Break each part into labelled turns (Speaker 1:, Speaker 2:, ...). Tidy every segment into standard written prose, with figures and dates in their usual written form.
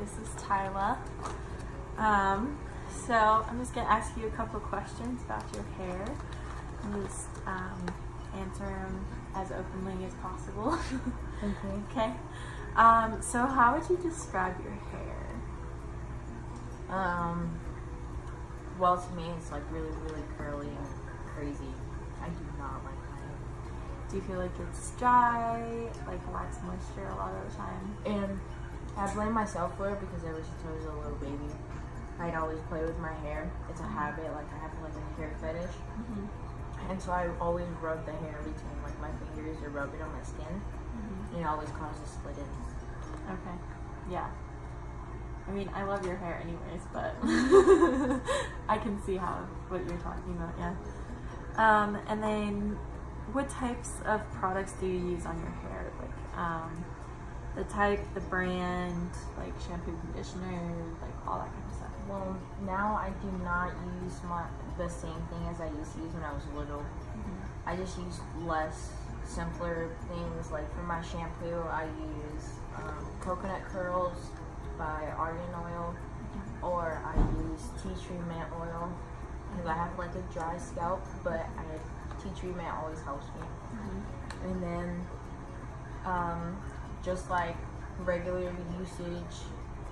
Speaker 1: This is Tyla. So I'm just gonna ask you a couple questions about your hair and just answer them as openly as possible. Okay. So how would you describe your hair?
Speaker 2: Well, to me, it's like really, really curly and crazy. I do not like my hair.
Speaker 1: Do you feel like it's dry, like lacks moisture a lot of the time?
Speaker 2: And I blame myself for it because ever since I was a little baby, I'd always play with my hair. It's a habit, like I have like a hair fetish. And so I always rub the hair between like my fingers or rub it on my skin. And it always causes split ends.
Speaker 1: Okay. Yeah. I mean, I love your hair anyways, but I can see what you're talking about, yeah. And then what types of products do you use on your hair? Like, the type, the brand, like shampoo, conditioner, like all that kind of stuff.
Speaker 2: Well, now I do not use the same thing as I used to use when I was little. I just use less, simpler things. Like for my shampoo, I use coconut curls by Argan Oil, or I use tea tree mint oil because I have like a dry scalp, but tea tree mint always helps me. And then just like regular usage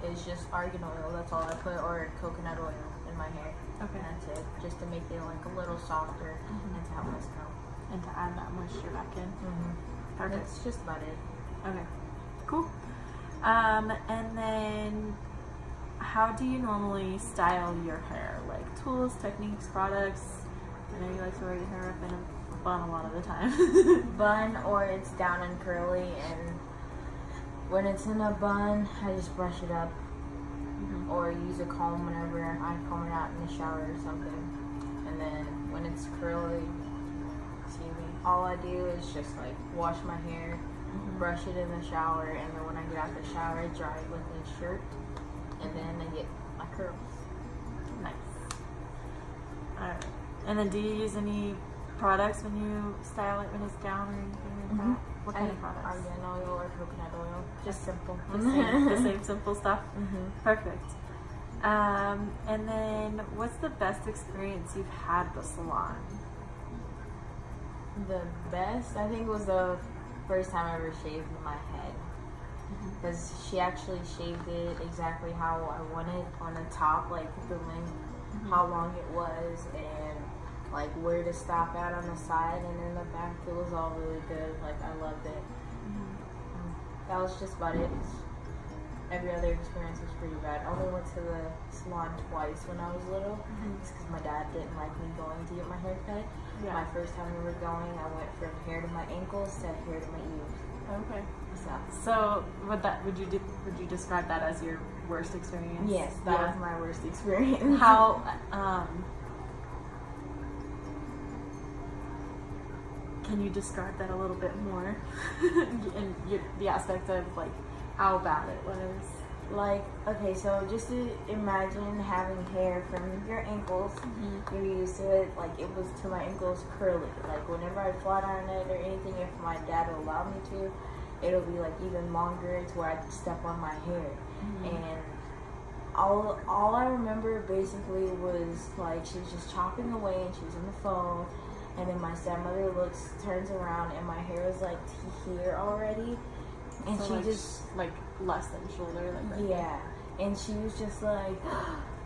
Speaker 2: is just argan oil. That's all I put, or coconut oil in my hair.
Speaker 1: Okay.
Speaker 2: And that's it, just to make it like a little softer and to help my scalp.
Speaker 1: And to add that moisture back in. Perfect.
Speaker 2: That's just about it.
Speaker 1: Okay. Cool. And then how do you normally style your hair? Like tools, techniques, products? I know you like to wear your hair up in a bun a lot of the time.
Speaker 2: Bun, or it's down and curly, and when it's in a bun, I just brush it up. Or use a comb whenever I comb it out in the shower or something. And then when it's curly, all I do is just like wash my hair, brush it in the shower, and then when I get out the shower, I dry it with a shirt, and then I get my curls.
Speaker 1: Nice. Alright. And then do you use any products when you style it when it's down or anything like that? What kind of products?
Speaker 2: Argan oil or coconut oil. Just simple.
Speaker 1: The same simple stuff? Perfect. And then what's the best experience you've had with salon?
Speaker 2: The best, I think, was the first time I ever shaved my head. Because she actually shaved it exactly how I wanted on the top, like the length, how long it was, and like where to stop at on the side, and in the back it was all really good. Like I loved it. That was just about it. Every other experience was pretty bad. I only went to the salon twice when I was little. It's because my dad didn't like me going to get my hair cut. My first time we were going, I went from hair to my ankles to hair to my ears.
Speaker 1: Okay.
Speaker 2: So
Speaker 1: would you describe that as your worst experience?
Speaker 2: Yes, that was my worst experience.
Speaker 1: How can you describe that a little bit more? In the aspect of like how bad it was.
Speaker 2: Like, okay, so just to imagine having hair from your ankles, you're used to it, like it was to my ankles curly. Like whenever I flat iron it or anything, if my dad will allow me to, it'll be like even longer to where I can step on my hair. And all I remember basically was like she was just chopping away and she was on the phone, and then my stepmother turns around and my hair was like to here already. And
Speaker 1: so
Speaker 2: she
Speaker 1: like,
Speaker 2: just
Speaker 1: like less than shoulder, like right
Speaker 2: and she was just like,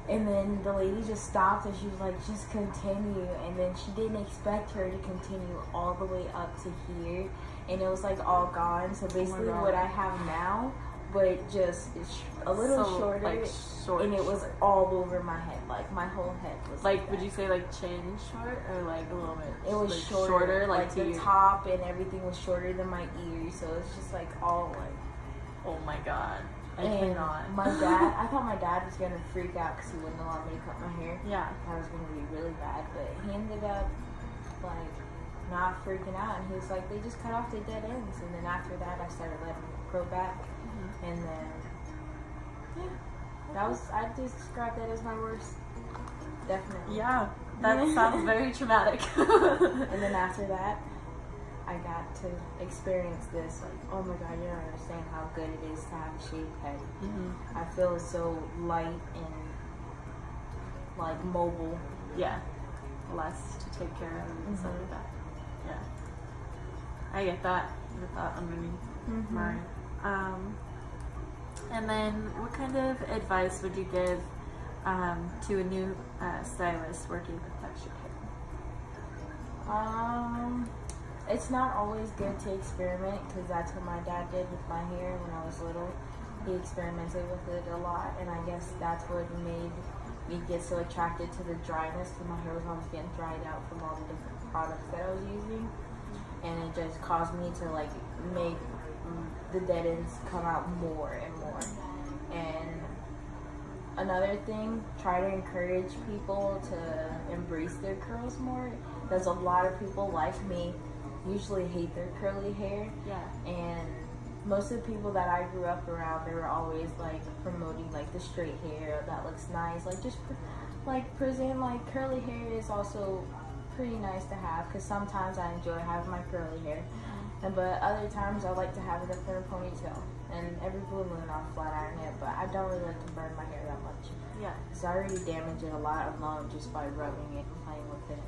Speaker 2: and then the lady just stopped and she was like, just continue. And then she didn't expect her to continue all the way up to here, and it was like all gone. So basically, what I have now, but just a little shorter,
Speaker 1: like short,
Speaker 2: and it was all over my head. Like my whole head was
Speaker 1: like would you say like chin short or like a little bit?
Speaker 2: It was
Speaker 1: like
Speaker 2: shorter,
Speaker 1: like
Speaker 2: the top and everything was shorter than my ears, so it's just like all like,
Speaker 1: oh my god, I
Speaker 2: and
Speaker 1: cannot.
Speaker 2: My dad, I thought my dad was gonna freak out because he wouldn't allow me to cut my hair.
Speaker 1: Yeah,
Speaker 2: that was gonna be really bad, but he ended up like not freaking out, and he was like, they just cut off the dead ends. And then after that, I started letting it grow back, and then I just described that as my worst. Definitely.
Speaker 1: Yeah, that sounds very traumatic.
Speaker 2: And then after that, I got to experience this. Like, oh my god, you don't understand how good it is to have a shaved head. I feel so light and like mobile.
Speaker 1: Yeah, less to take care of and stuff like that. Yeah, I get that with that underneath mine. And then, what kind of advice would you give to a new stylist working with textured hair?
Speaker 2: It's not always good to experiment, because that's what my dad did with my hair when I was little. He experimented with it a lot, and I guess that's what made me get so attracted to the dryness, because my hair was always getting dried out from all the different products that I was using, and it just caused me to like make the dead ends come out more and more. And another thing, try to encourage people to embrace their curls more. There's a lot of people like me usually hate their curly hair.
Speaker 1: Yeah.
Speaker 2: And most of the people that I grew up around, they were always like promoting like the straight hair that looks nice. Like just like present like curly hair is also pretty nice to have, because sometimes I enjoy having my curly hair. But other times I like to have it up in a ponytail. And every blue moon I'll flat iron it, but I don't really like to burn my hair that much.
Speaker 1: Yeah.
Speaker 2: So I already damage it a lot alone just by rubbing it and playing with it.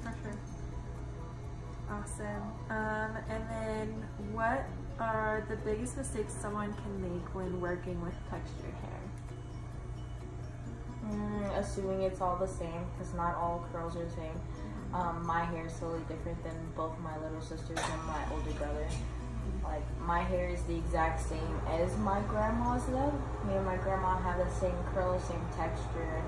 Speaker 1: For sure. Awesome. And then what are the biggest mistakes someone can make when working with textured hair?
Speaker 2: Assuming it's all the same, because not all curls are the same. My hair is totally different than both my little sisters and my older brother. Like, my hair is the exact same as my grandma's though. Me and my grandma have the same curls, same texture,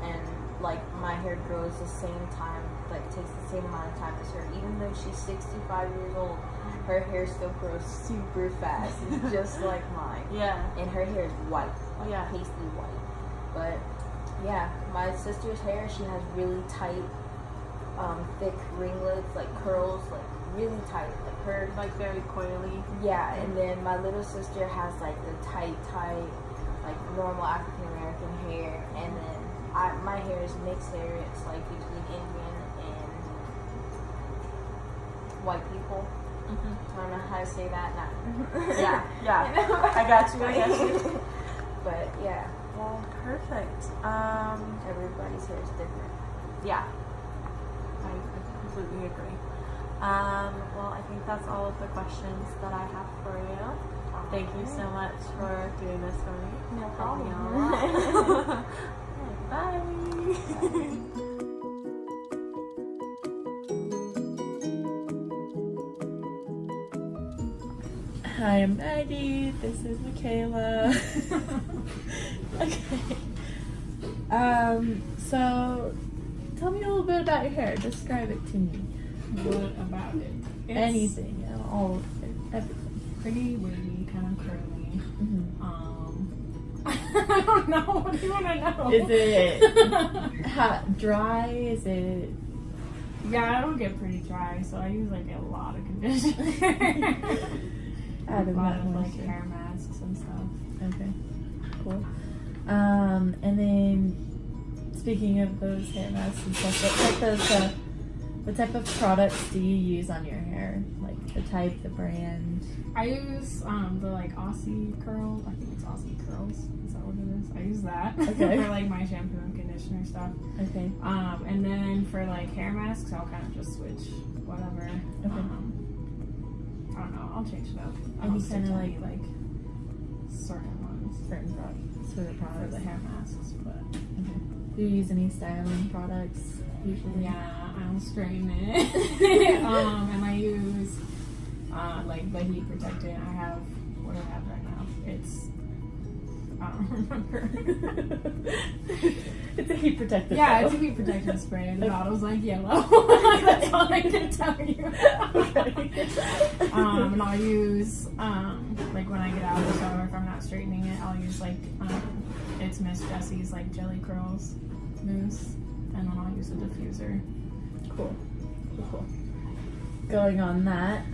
Speaker 2: and like my hair grows the same time, like takes the same amount of time as her. Even though she's 65 years old, her hair still grows super fast, just like mine.
Speaker 1: Yeah.
Speaker 2: And her hair is white, like
Speaker 1: Yeah.
Speaker 2: pasty white. But yeah, my sister's hair, she has really tight, thick ringlets, like curls, like really tight, like her,
Speaker 1: Like very coily.
Speaker 2: yeah. And then my little sister has like the tight, like normal African American hair, and then my hair is mixed hair. It's like between Indian and white people. I don't know how to say that.
Speaker 1: Yeah, yeah. I got you.
Speaker 2: But yeah, well,
Speaker 1: Perfect.
Speaker 2: everybody's hair is different.
Speaker 1: Yeah. I completely agree. Well, I think that's all of the questions that I have for you. Thank you so much for doing this for me.
Speaker 2: No
Speaker 1: Helped me
Speaker 2: problem.
Speaker 1: out a lot. Bye. Hi, I'm Maggie. This is Michaela. Okay. So tell me a little bit about your hair. Describe it to me.
Speaker 3: What about it? It's
Speaker 1: Anything, all of it, everything.
Speaker 3: pretty wavy, kind of curly.
Speaker 1: Mm-hmm.
Speaker 3: I don't know. What do you want to know?
Speaker 1: Is it hot, dry? Is it?
Speaker 3: Yeah, it'll get pretty dry, so I use like a lot of conditioner.
Speaker 1: Out
Speaker 3: a
Speaker 1: of
Speaker 3: lot
Speaker 1: that
Speaker 3: of like
Speaker 1: moisture.
Speaker 3: hair masks and stuff.
Speaker 1: Okay, cool. And then speaking of those hair masks and stuff, what type of products do you use on your hair? Like the type, the brand?
Speaker 3: I use the like Aussie curl. I think it's Aussie curls. Is that what it is? I use that
Speaker 1: Okay.
Speaker 3: for like my shampoo and conditioner stuff.
Speaker 1: Okay.
Speaker 3: And then for like hair masks, I'll kind of just switch whatever.
Speaker 1: Okay.
Speaker 3: I don't know. I'll change it up. I
Speaker 1: Any
Speaker 3: don't stick
Speaker 1: kinda
Speaker 3: to
Speaker 1: like-
Speaker 3: any, like certain ones
Speaker 1: Certain products for the
Speaker 3: for
Speaker 1: products.
Speaker 3: the hair masks, but
Speaker 1: Okay. Do you use any styling products usually?
Speaker 3: yeah, I'll straighten it. And I use like the heat protectant. I have what do I have right now? It's I don't remember.
Speaker 1: It's a heat protectant.
Speaker 3: Yeah,
Speaker 1: though.
Speaker 3: it's a heat protection spray. The bottle's like yellow. That's all I can tell you.
Speaker 1: Okay.
Speaker 3: And I'll use like when I get out of the shower, if I'm not straightening it, I'll use like it's Miss Jessie's like jelly curls mousse, and then I'll use a diffuser.
Speaker 1: Cool. Going on that,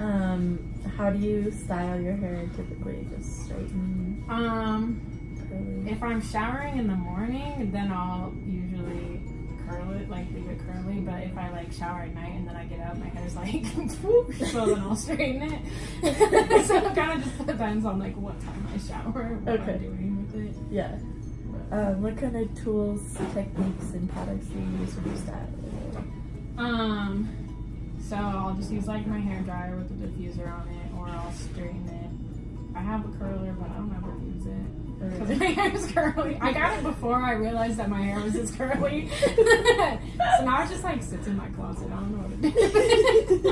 Speaker 1: how do you style your hair typically? Just straighten, curly?
Speaker 3: If I'm showering in the morning, then I'll usually curl it. Like like leave it curly, but if I like shower at night and then I get up, my hair's like whoosh, so then I'll straighten it. So it kind of just depends on like what time I shower and what I'm doing with it.
Speaker 1: Yeah. What kind of tools, techniques, and products do you use for your style?
Speaker 3: So I'll just use like my hair dryer with the diffuser on it, or I'll straighten it. I have a curler, but I don't ever use it because my hair is curly. I got it before I realized that my hair was this curly, so now it just like sits in my closet. I don't know what to do.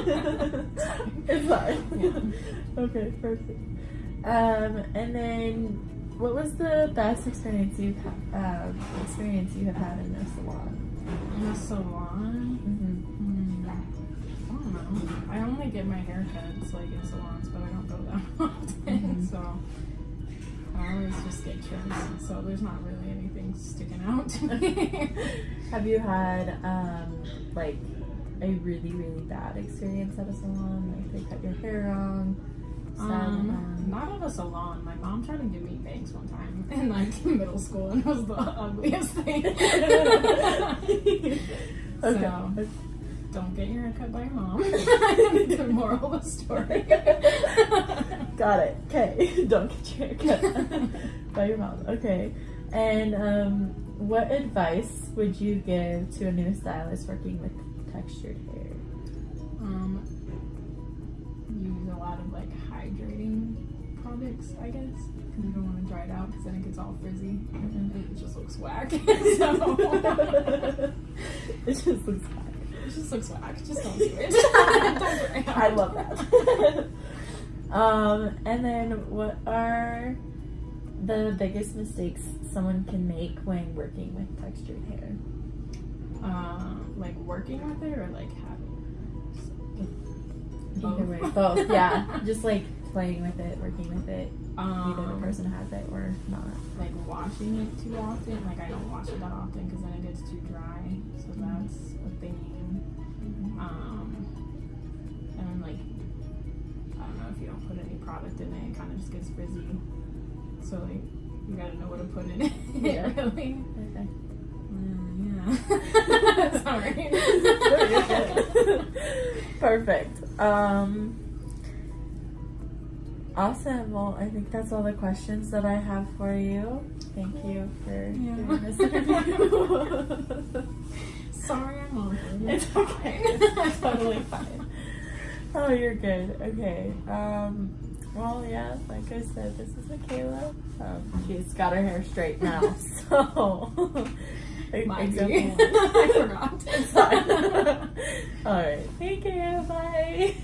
Speaker 1: It's fine.
Speaker 3: Yeah.
Speaker 1: Okay, perfect. And then, what was the best experience you have had in a salon?
Speaker 3: In a salon? I don't know. I only get my hair cuts like in salons, but I don't go that often, so I always just get trims. So there's not really anything sticking out to me.
Speaker 1: Have you had like a really, really bad experience at a salon? Like they cut your hair wrong?
Speaker 3: Not at a salon. My mom tried to give me bangs one time in like middle school, and it was the ugliest thing. So, don't get your hair cut by your mom. The moral of the story.
Speaker 1: Got it. Okay. Don't get your hair cut by your mom. Okay. And what advice would you give to a new stylist working with textured hair?
Speaker 3: Use a lot of like hydrating products, I guess, because you don't want to dry it out because then it gets all frizzy and it just looks whack. So
Speaker 1: It just looks whack.
Speaker 3: It just looks whack. Just don't do it. Don't dry out.
Speaker 1: I love that. And then what are the biggest mistakes someone can make when working with textured hair?
Speaker 3: Like working with it or like having it?
Speaker 1: Either way. Both, yeah. Just like playing with it, working with it. Either the person has it or not.
Speaker 3: Like washing it too often. Like I don't wash it that often because then it gets too dry. So that's a thing. And then like, I don't know, if you don't put any product in it, it kind of just gets frizzy. So like, you gotta know what to put in it.
Speaker 1: Yeah.
Speaker 3: Really.
Speaker 1: Okay.
Speaker 3: Yeah. Sorry.
Speaker 1: Perfect. Awesome. Well, I think that's all the questions that I have for you. Thank you for doing this interview.
Speaker 3: Sorry, I'm on.
Speaker 1: It's okay. It's totally fine. Oh, you're good. Okay. Well, yeah, like I said, this is Michaela. She's got her hair straight now, so.
Speaker 3: I forgot.
Speaker 1: It's fine. All right. Thank you. Bye.